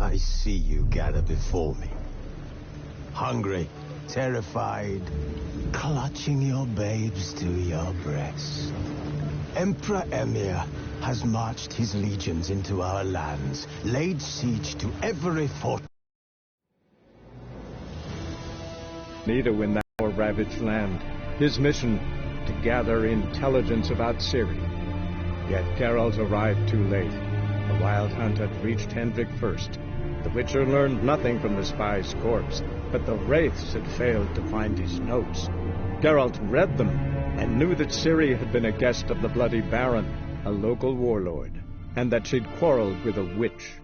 I see you gather before me. Hungry, terrified, clutching your babes to your breast. Emperor Emir has marched his legions into our lands, laid siege to every fort. Need to win that more ravaged land. His mission, to gather intelligence about Ciri. Yet Geralt arrived too late. The Wild Hunt had reached Hendrik first. The Witcher learned nothing from the spy's corpse, but the Wraiths had failed to find his notes. Geralt read them, and knew that Ciri had been a guest of the Bloody Baron, a local warlord, and that she'd quarreled with a witch.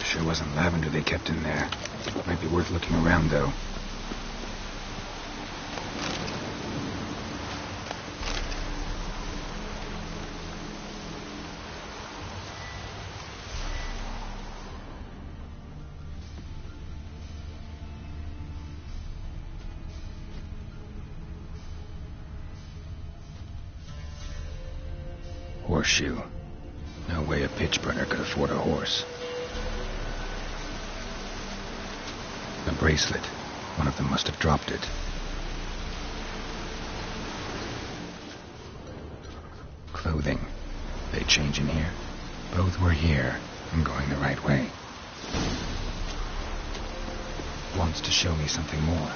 Sure wasn't lavender they kept in there. Might be worth looking around, though. Horseshoe. No way a pitch burner could afford a horse. A bracelet. One of them must have dropped it. Clothing. They change in here? Both were here. I'm going the right way. Wants to show me something more.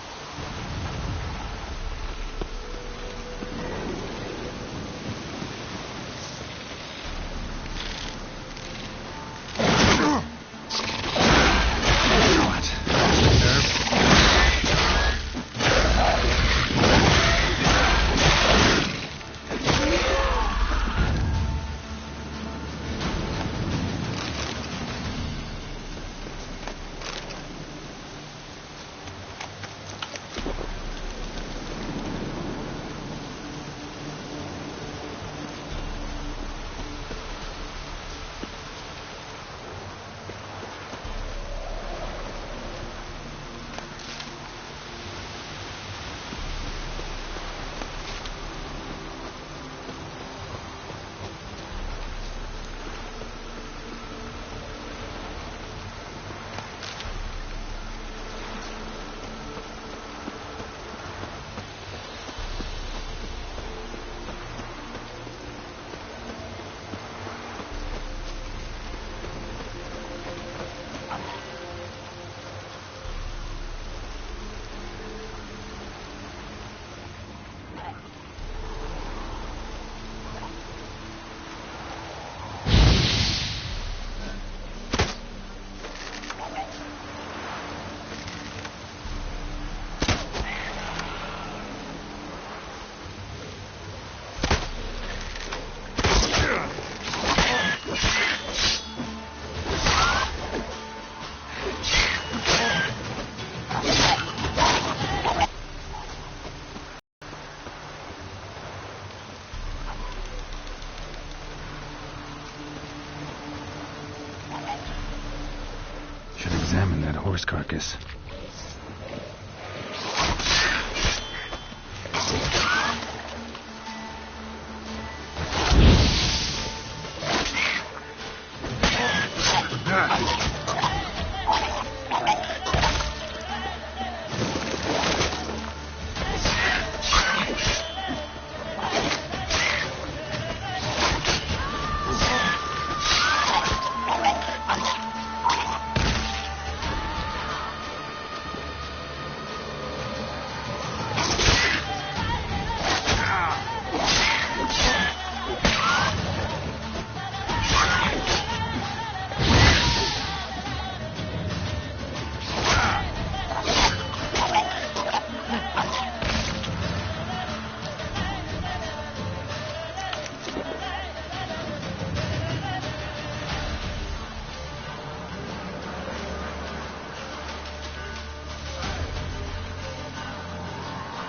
Examine that horse carcass.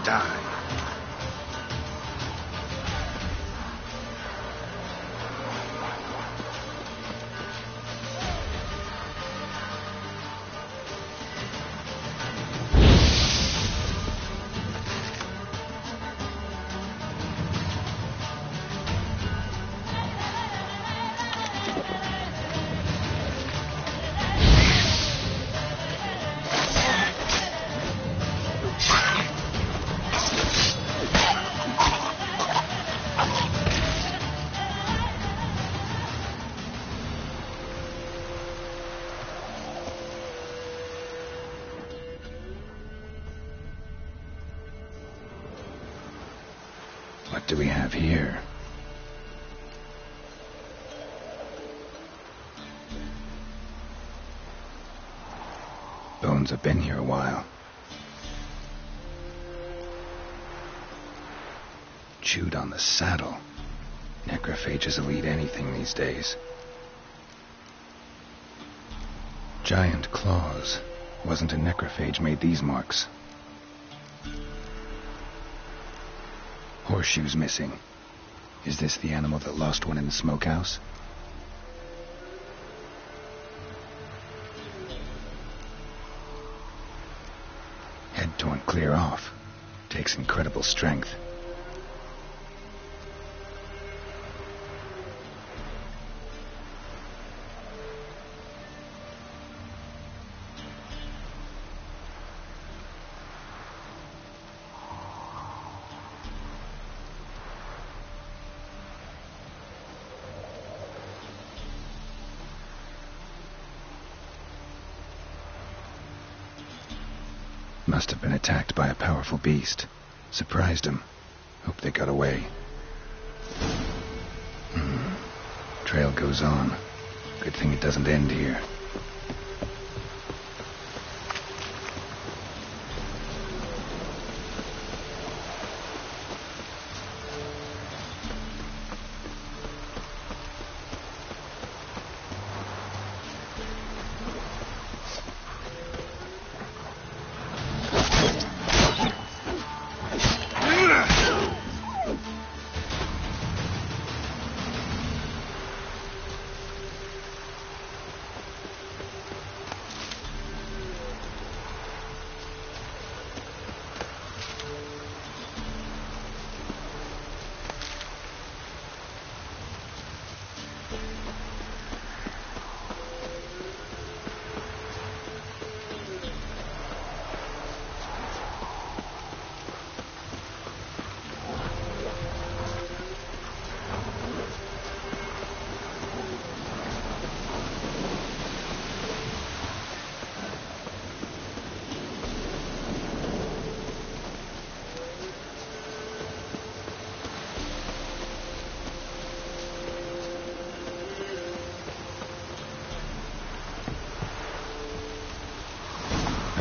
Die. What do we have here? Bones have been here a while. Chewed on the saddle. Necrophages will eat anything these days. Giant claws. Wasn't a necrophage made these marks. Horseshoes missing. Is this the animal that lost one in the smokehouse? Head torn clear off. Takes incredible strength. Must have been attacked by a powerful beast. Surprised him. Hope they got away. Trail goes on. Good thing it doesn't end here.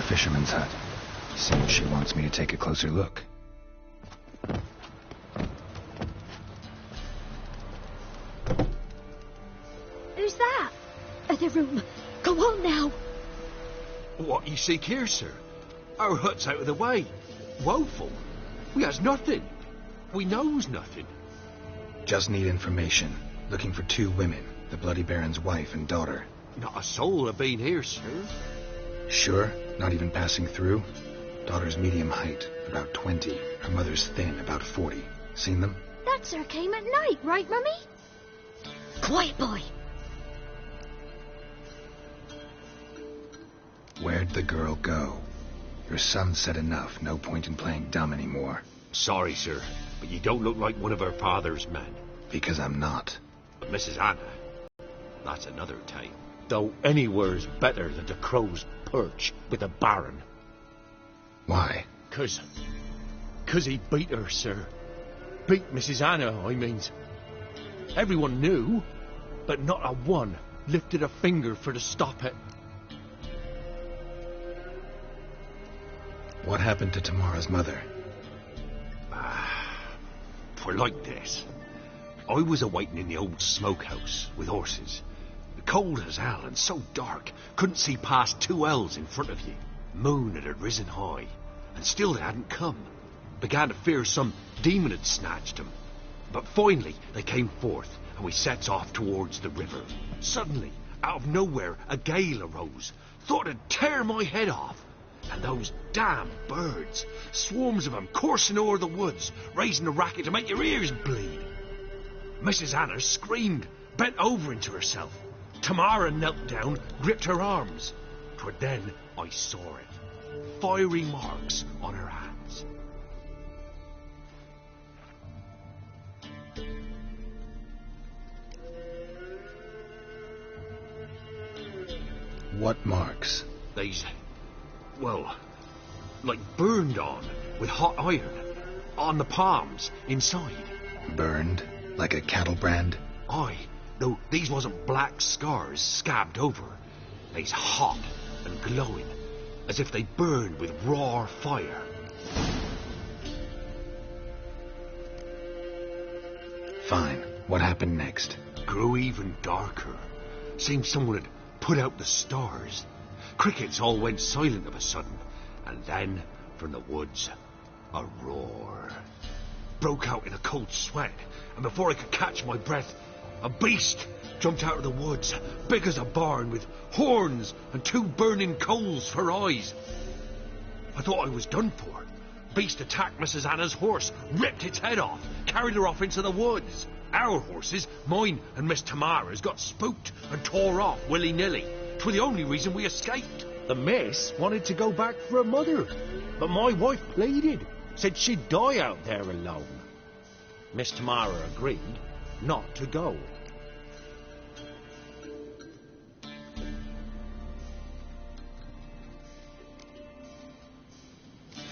Fisherman's hut. Seems she wants me to take a closer look. Who's that? Other room. Go on now. What you seek here, sir? Our hut's out of the way. Woeful. We has nothing. We knows nothing. Just need information. Looking for 2 women. The Bloody Baron's wife and daughter. Not a soul have been here, sir. Sure? Not even passing through? Daughter's medium height, about 20. Her mother's thin, about 40. Seen them? That sir came at night, right, Mummy? Quiet, boy. Where'd the girl go? Your son said enough. No point in playing dumb anymore. Sorry, sir, but you don't look like one of her father's men. Because I'm not. But Mrs. Anna, that's another tale. Though anywhere's better than the Crow's Perch with the Baron. Why? 'Cause he beat her, sir. Beat Mrs. Anna, I means. Everyone knew, but not a one lifted a finger for to stop it. What happened to Tamara's mother? For like this. I was awaiting in the old smokehouse with horses. Cold as hell and so dark, couldn't see past 2 ells in front of you. Moon had risen high, and still they hadn't come. Began to fear some demon had snatched them. But finally they came forth, and we sets off towards the river. Suddenly, out of nowhere, a gale arose. Thought it'd tear my head off. And those damn birds, swarms of them coursing o'er the woods, raising a racket to make your ears bleed. Mrs. Anna screamed, bent over into herself. Tamara knelt down, gripped her arms. 'Twere then I saw it. Fiery marks on her hands. What marks? They's, well, like burned on with hot iron. On the palms, inside. Burned? Like a cattle brand? Aye, though these wasn't black scars scabbed over. They's hot and glowing, as if they burned with raw fire. Fine. What happened next? Grew even darker. Seemed someone had put out the stars. Crickets all went silent of a sudden, and then, from the woods, a roar. Broke out in a cold sweat, and before I could catch my breath, a beast jumped out of the woods, big as a barn, with horns and 2 burning coals for eyes. I thought I was done for. Beast attacked Mrs. Anna's horse, ripped its head off, carried her off into the woods. Our horses, mine and Miss Tamara's, got spooked and tore off willy-nilly. 'Twere the only reason we escaped. The miss wanted to go back for her mother, but my wife pleaded, said she'd die out there alone. Miss Tamara agreed not to go.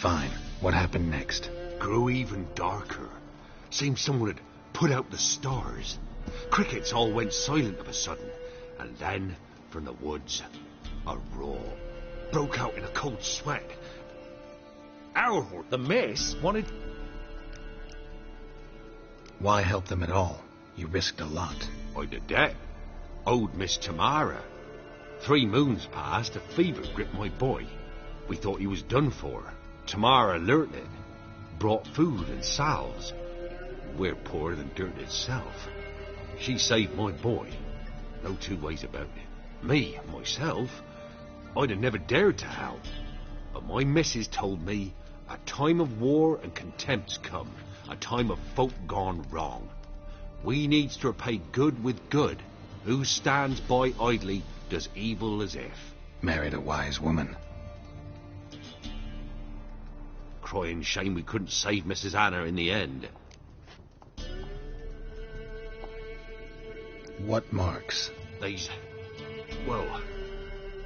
Fine. What happened next? Grew even darker. Seemed someone had put out the stars. Crickets all went silent of a sudden. And then, from the woods, a roar. Broke out in a cold sweat. The mess wanted... Why help them at all? You risked a lot. I did that. Owed Miss Tamara. 3 moons passed, a fever gripped my boy. We thought he was done for. Tamara learnt it. Brought food and salves. We're poorer than dirt itself. She saved my boy. No 2 ways about it. Me, myself, I'd have never dared to help. But my missus told me a time of war and contempt's come. A time of folk gone wrong. We needs to repay good with good. Who stands by idly does evil as if. Married a wise woman. Crying shame we couldn't save Mrs. Anna in the end. What marks? They's, well,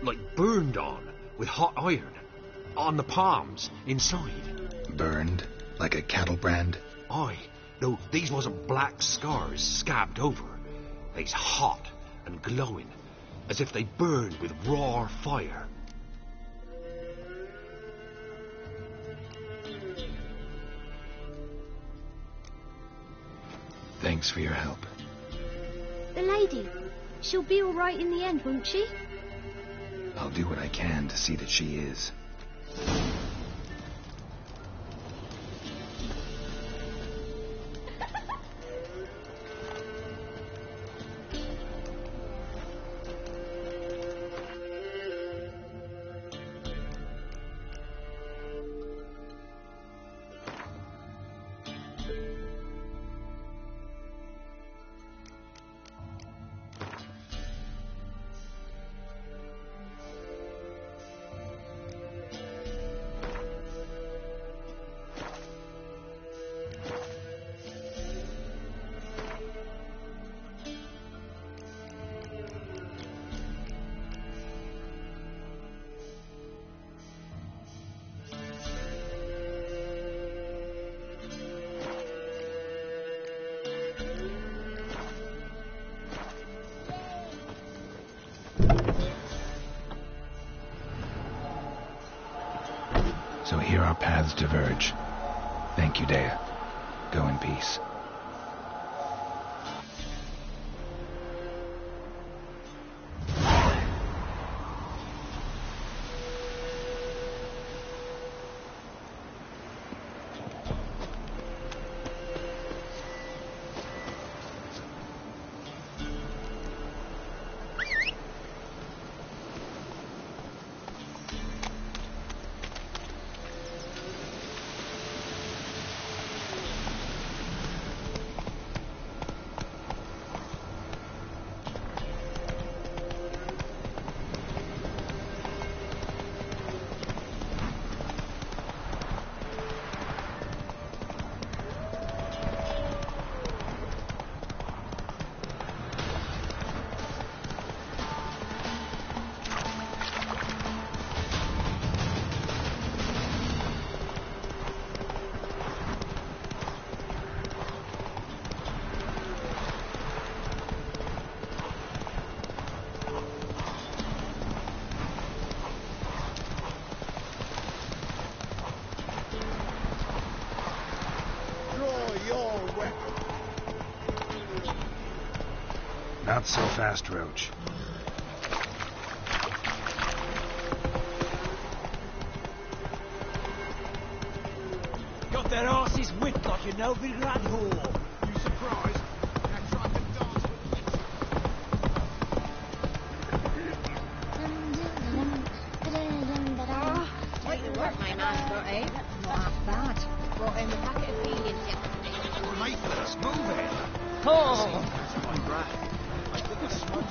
like burned on with hot iron. On the palms, inside. Burned? Like a cattle brand? Aye. No, these wasn't black scars scabbed over. They's hot and glowing, as if they burned with raw fire. Thanks for your help. The lady, she'll be all right in the end, won't she? I'll do what I can to see that she is. So here our paths diverge. Thank you, Dea. Go in peace. Not so fast, Roach. Got their asses whipped like an elven lad whore. You surprised? I tried to dance Take the work my man brought in. Not half bad. Brought in the packet of feeding. Mate, let's move it. Oh! That's my breath. I think it's smoke.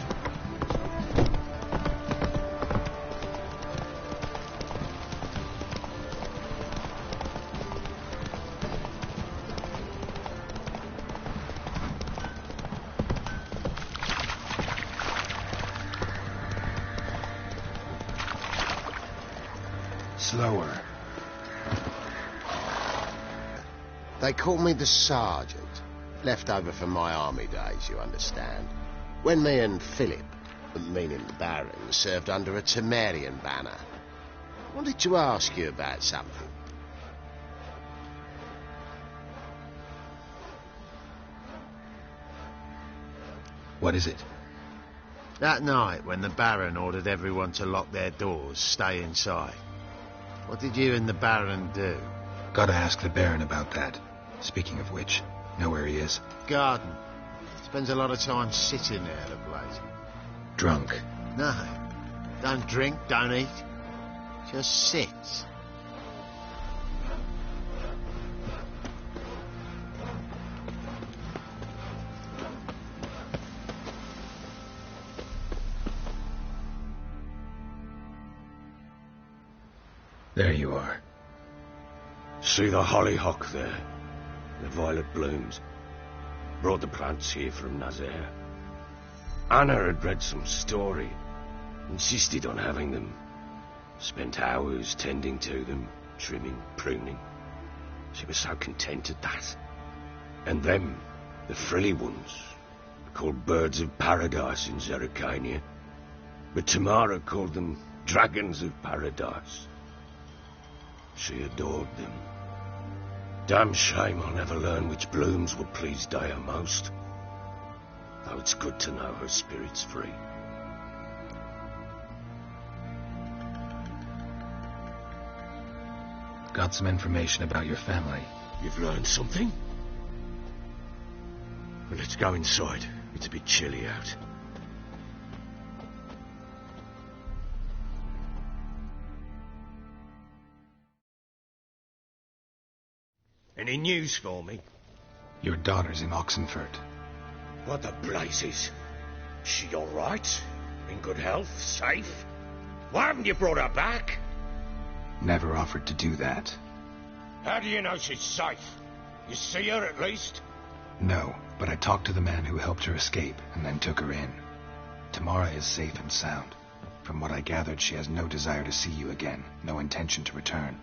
Slower. They call me the Sergeant. Left over from my army days, you understand. When me and Philip, meaning the Baron, served under a Temerian banner. I wanted to ask you about something. What is it? That night, when the Baron ordered everyone to lock their doors, stay inside, what did you and the Baron do? Gotta ask the Baron about that. Speaking of which, know where he is? Garden. Spends a lot of time sitting there, the bloke. Drunk. No. Don't drink, don't eat. Just sits. There you are. See the hollyhock there? The violet blooms. Brought the plants here from Nazaire. Anna had read some story. Insisted on having them. Spent hours tending to them, trimming, pruning. She was so content at that. And them, the frilly ones, called birds of paradise in Zerrikania. But Tamara called them dragons of paradise. She adored them. Damn shame I'll never learn which blooms would please Dea most. Though it's good to know her spirit's free. Got some information about your family. You've learned something? Well, let's go inside. It's a bit chilly out. Any news for me? Your daughter's in Oxenfurt. What the blazes? She all right? In good health? Safe? Why haven't you brought her back? Never offered to do that. How do you know she's safe? You see her at least? No, but I talked to the man who helped her escape and then took her in. Tamara is safe and sound. From what I gathered, she has no desire to see you again, no intention to return.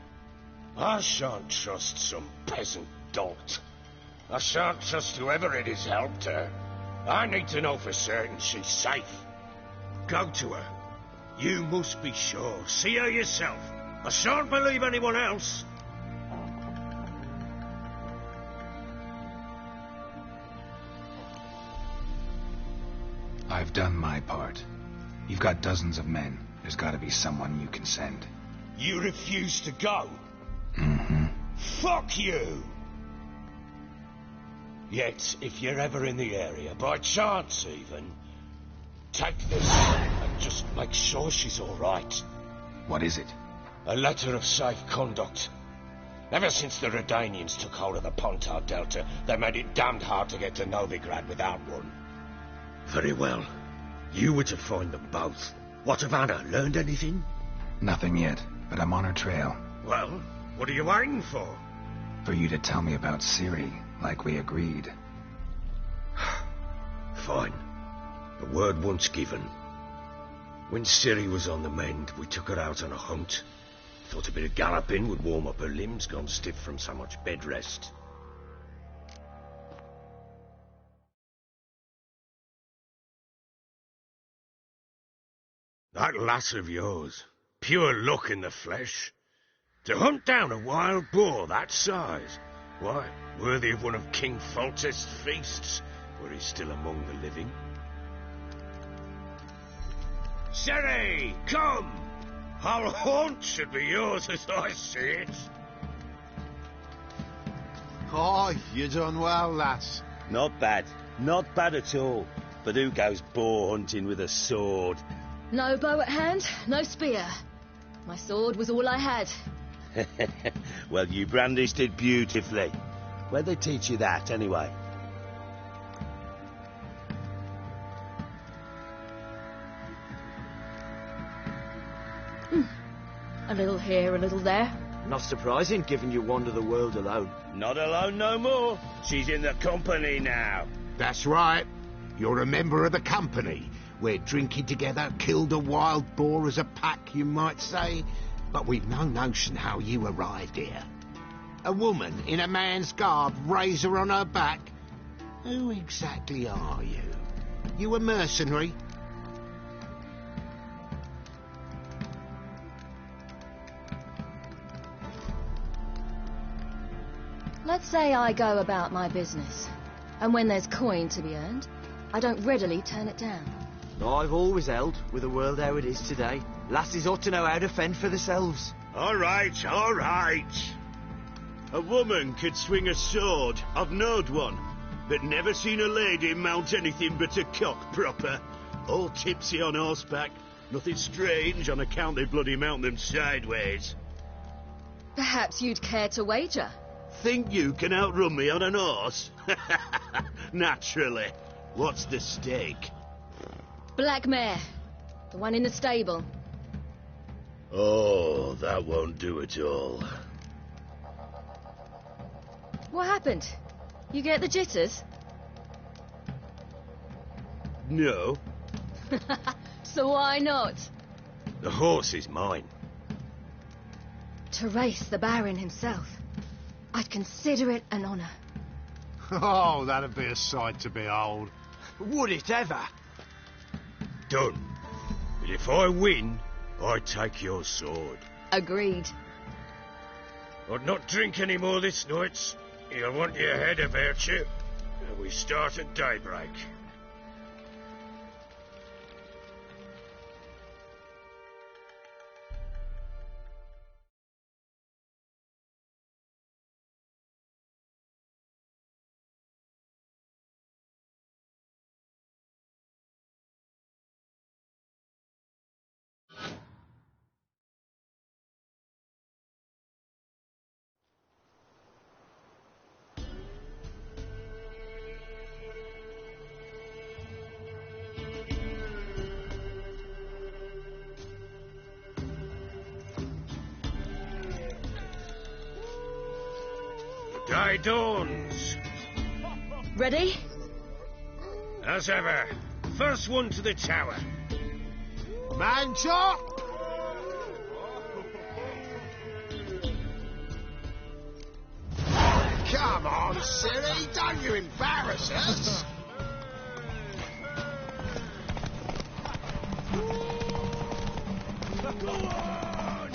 I shan't trust some peasant dolt. I shan't trust whoever it is helped her. I need to know for certain she's safe. Go to her. You must be sure. See her yourself. I shan't believe anyone else. I've done my part. You've got dozens of men. There's got to be someone you can send. You refuse to go? Mm-hmm. Fuck you! Yet, if you're ever in the area, by chance even, take this and just make sure she's all right. What is it? A letter of safe conduct. Ever since the Redanians took hold of the Pontar Delta, they made it damned hard to get to Novigrad without one. Very well. You were to find them both. What of Anna? Learned anything? Nothing yet, but I'm on her trail. Well, what are you waiting for? For you to tell me about Ciri, like we agreed. Fine. The word once given. When Ciri was on the mend, we took her out on a hunt. Thought a bit of galloping would warm up her limbs, gone stiff from so much bed rest. That lass of yours, pure luck in the flesh. To hunt down a wild boar that size, why, worthy of one of King Foltest's feasts, were he still among the living. Ciri, come! Our haunt should be yours as I see it. Oh, you done well, lass. Not bad. Not bad at all. But who goes boar hunting with a sword? No bow at hand, no spear. My sword was all I had. Well, you brandished it beautifully. Where'd they teach you that, anyway? A little here, a little there. Not surprising, given you wander the world alone. Not alone no more. She's in the company now. That's right. You're a member of the company. We're drinking together, killed a wild boar as a pack, you might say. But we've no notion how you arrived here. A woman in a man's garb, razor on her back. Who exactly are you? You a mercenary? Let's say I go about my business, and when there's coin to be earned, I don't readily turn it down. I've always held, with the world how it is today, lasses ought to know how to fend for themselves. All right, all right. A woman could swing a sword. I've knowed one, but never seen a lady mount anything but a cock proper. All tipsy on horseback. Nothing strange on account they bloody mount them sideways. Perhaps you'd care to wager? Think you can outrun me on an horse? Naturally. What's the stake? Black mare. The one in the stable. Oh, that won't do at all. What happened? You get the jitters? No. So why not? The horse is mine. To race the Baron himself. I'd consider it an honour. Oh, that'd be a sight to behold. Would it ever? Done. But if I win, I take your sword. Agreed. I'd not drink any more this night. You'll want your head about you. And we start at daybreak. Day dawns. Ready? As ever. First one to the tower. Man chop! Come on, Siri, don't you embarrass us! Go on!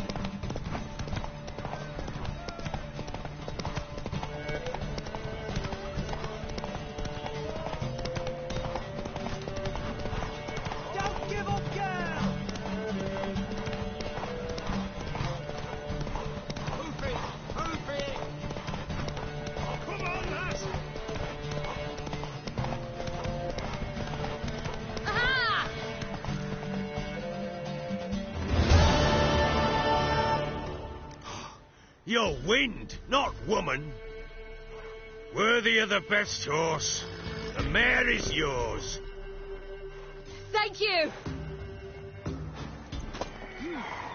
Don't give up, girl! Hoof it! Hoof it! Oh, come on, lass! Aha! You're wind, not woman. Worthy of the best horse. The mare is yours. Thank you!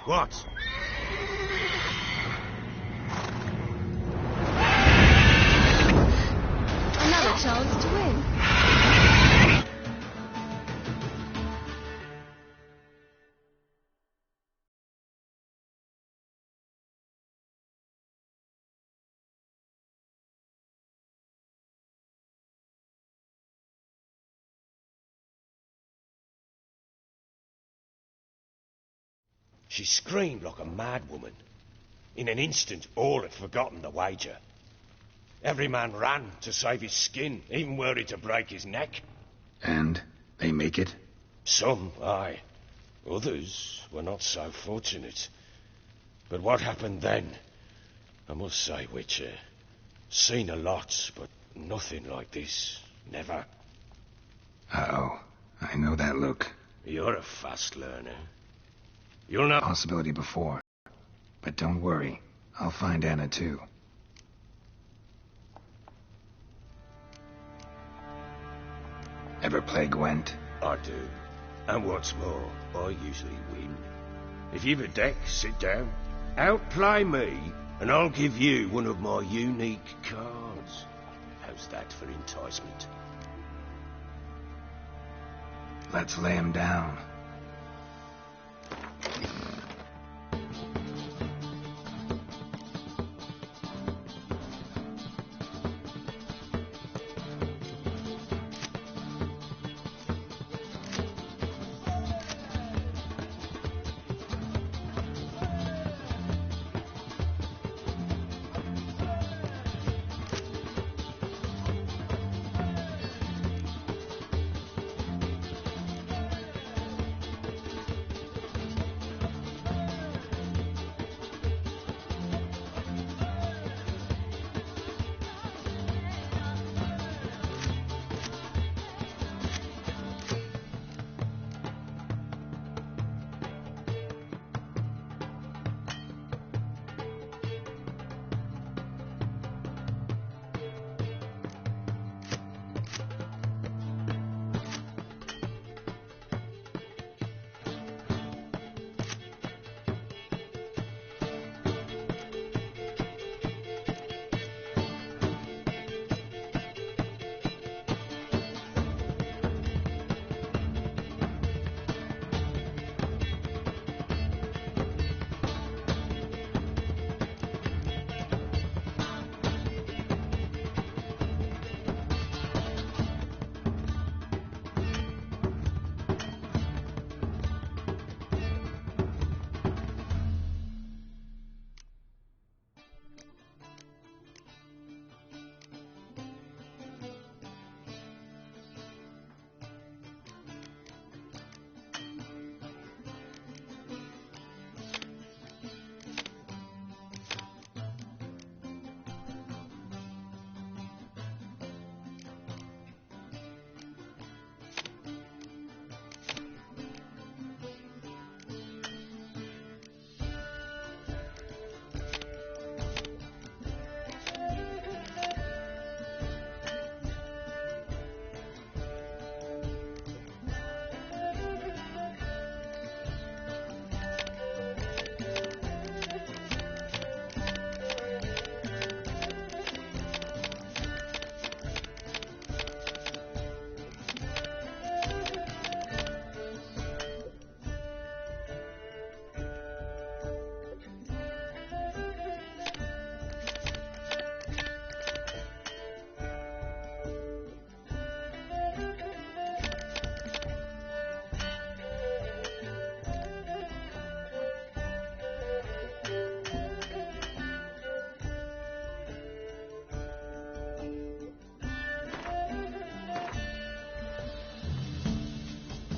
What? Another chance to win. She screamed like a mad woman. In an instant, all had forgotten the wager. Every man ran to save his skin, even were it to break his neck. And they make it? Some, aye. Others were not so fortunate. But what happened then? I must say, Witcher, seen a lot, but nothing like this. Never. Uh-oh. I know that look. You're a fast learner. You'll know... Possibility before. But don't worry. I'll find Anna too. Ever play Gwent? I do. And what's more, I usually win. If you've a deck, sit down. Outplay me, and I'll give you one of my unique cards. How's that for enticement? Let's lay him down.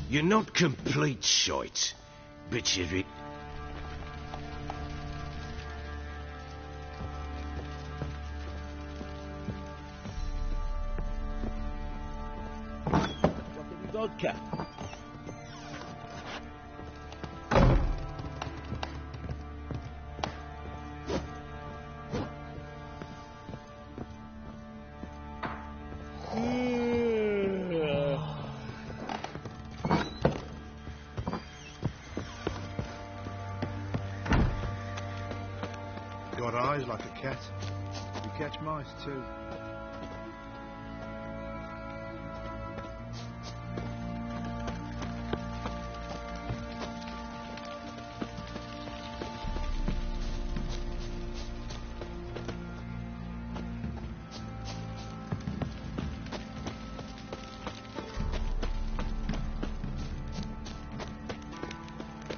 You're not complete shite, but you're... Vodka. Got eyes like a cat. You catch mice too.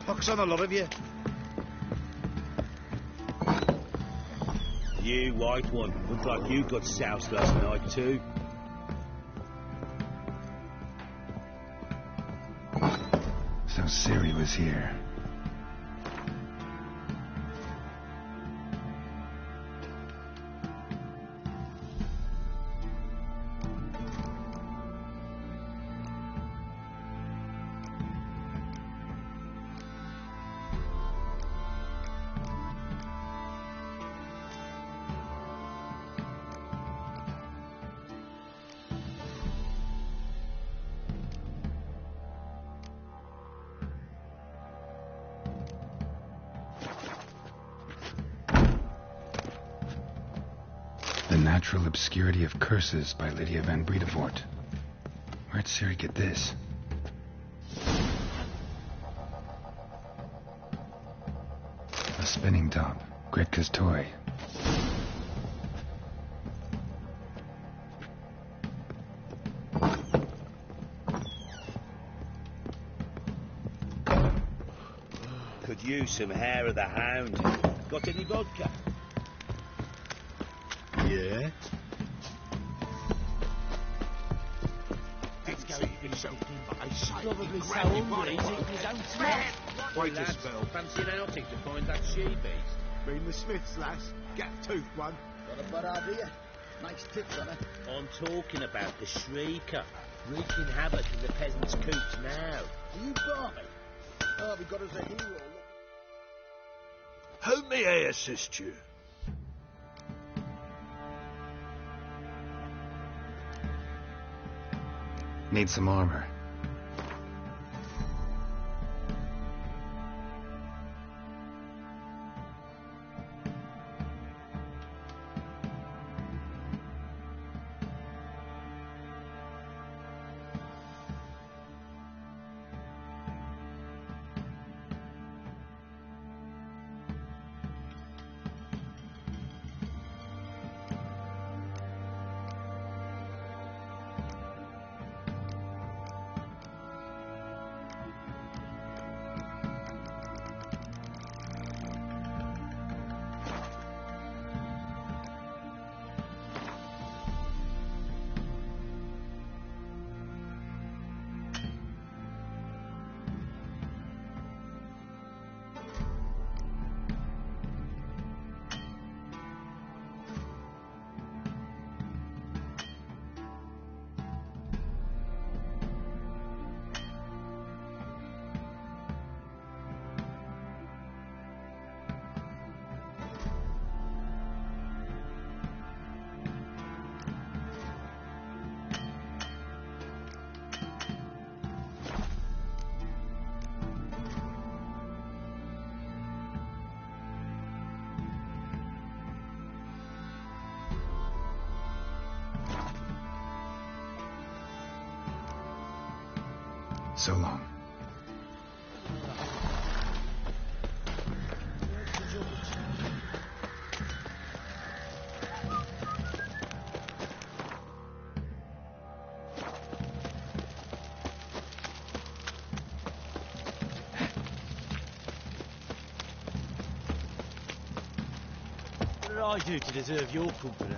Pox on a lot of you. You, white one, look like you got soused last night too. So Ciri was here. The Natural Obscurity of Curses by Lydia van Bredevoort. Where'd Ciri get this? A spinning top. Gretka's toy. Could use some hair of the hound. Got any vodka? Yeah. Probably so hungry he's eating his own sweat. Wait a spell. Fancy an outing to find that she-beast? Been the Smiths, lass. Get a tooth one. Got a bad idea. Nice tips on it. I'm talking about the Shrieker, wreaking havoc in the peasants' coops now. Are you balmy? Oh, we got us a hero. How may I assist you? Need some armor. So long. What did I do to deserve your company?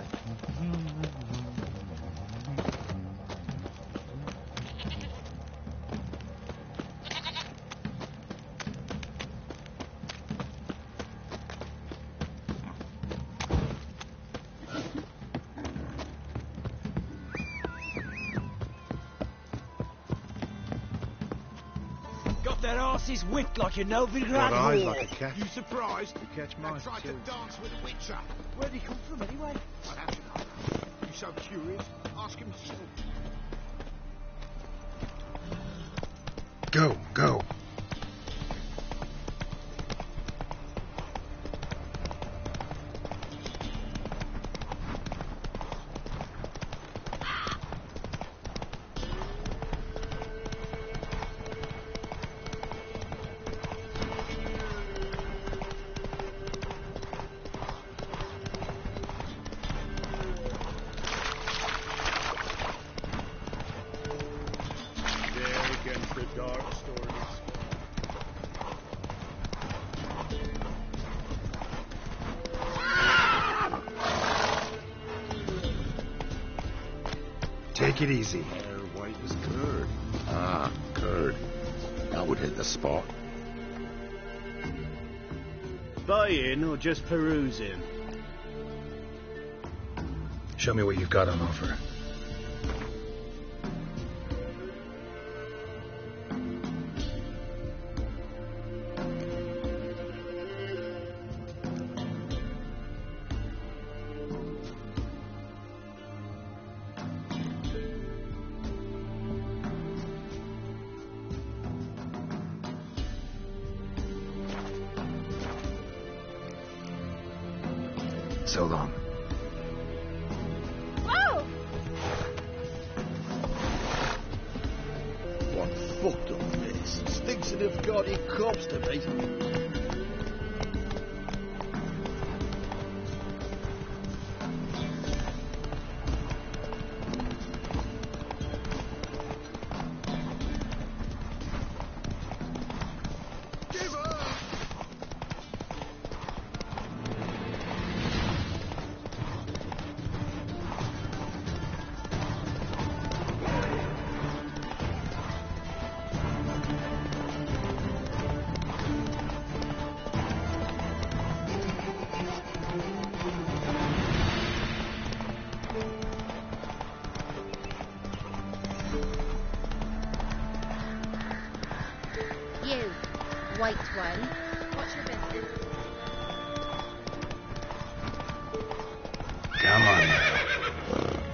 their asses whipped like a Novigrad Got eyes whore. like a cat. You surprised? You catch I mice tried to too. dance with a witcher. Where'd he come from anyway? I'd have to know. You so curious? Ask him yourself. Go, go. There against the dark stories. Take it easy. Hair white as curd. Ah, curd. That would hit the spot. Buying or just perusing? Show me what you've got on offer. So long. Oh! What fucked up place. Stinks of gaudy corpse to me. You, white one. What's your business? Come on now.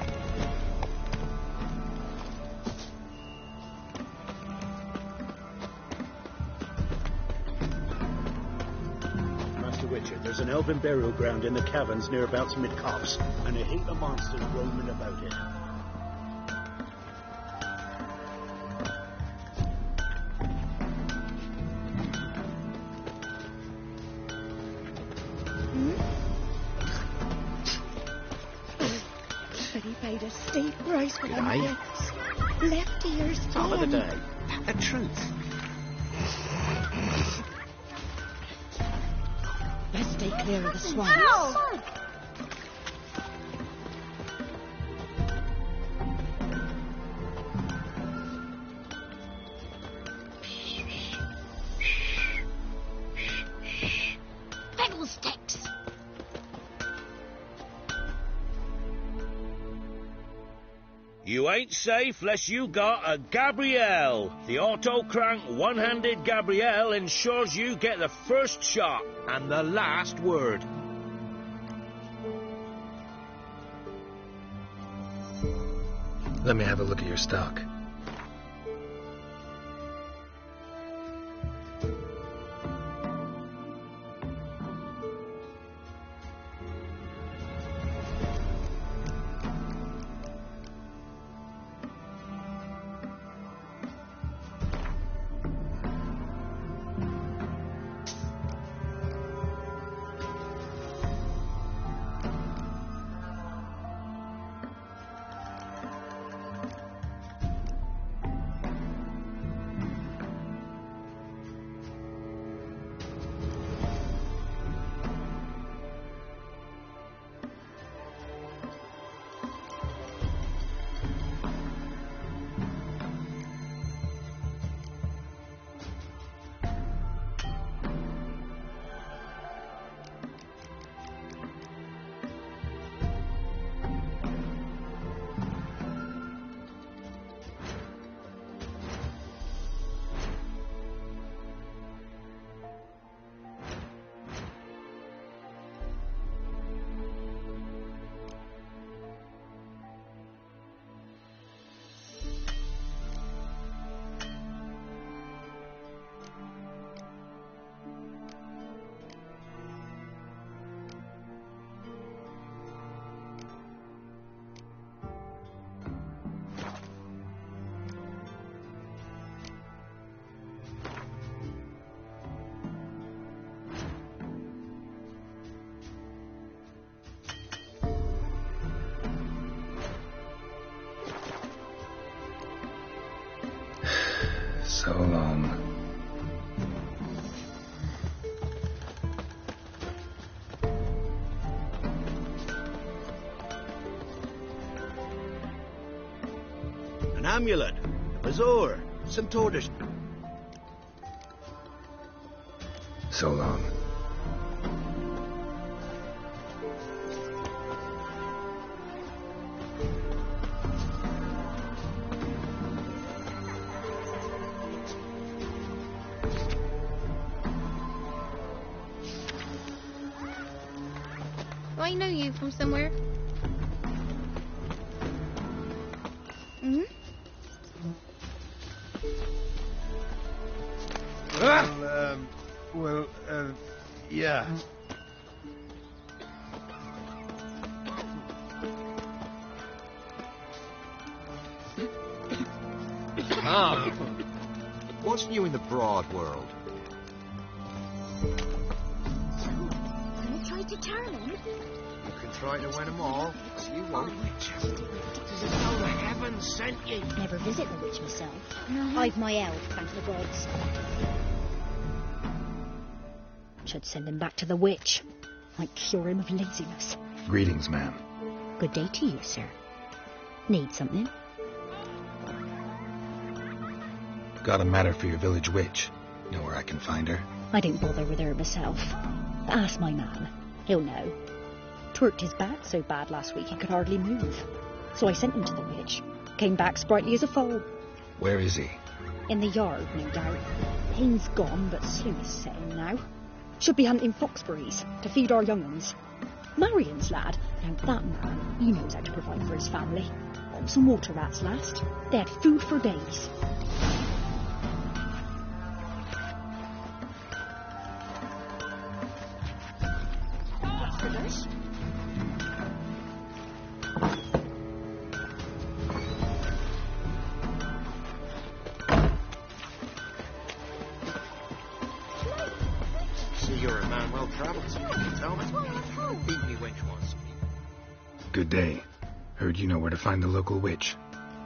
Master Witcher, there's an elven burial ground in the caverns nearabouts mid-copse, and a heap of monsters roaming about it. But he paid a steep price for them G'day. gifts. Left ears Top of the down. day. The truth. Let's stay clear of the swamp. Ow! Fiddlesticks! You ain't safe less you got a Gabrielle. The auto-crank one-handed Gabrielle ensures you get the first shot and the last word. Let me have a look at your stock. So long. An amulet, a bazaar, some tortoise. So long. Do I know you from somewhere? Hmm? Yeah. Ah, what's new in the broad world? Gonna try to turn him? You can try to win them all, but you won't. Does it know the heavens sent you? Never visit the witch myself. No. I've my elf, thank the gods. Should send him back to the witch. Might cure him of laziness. Greetings, ma'am. Good day to you, sir. Need something? Got a matter for your village witch. Know where I can find her? I didn't bother with her myself. Ask my man. He'll know. Twerked his back so bad last week he could hardly move. So I sent him to the witch. Came back sprightly as a foal. Where is he? In the yard, no doubt. Pain's gone, but Sleuth's setting now. Should be hunting foxberries to feed our young uns. Marion's lad. Now that man, he knows how to provide for his family. Some water rats last. They had food for days. What's for this? See, you're a man well travelled. Tell me. Beat me wench once. Good day. Heard you know where to find the local witch.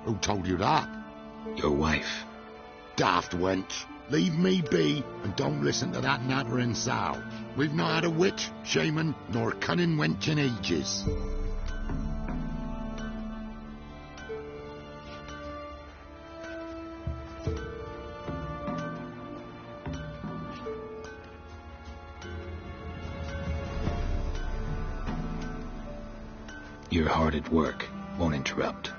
Who told you that? Your wife. Daft wench. Leave me be and don't listen to that nattering sow. We've not had a witch, shaman, nor cunning wench in ages. You're hard at work. Won't interrupt.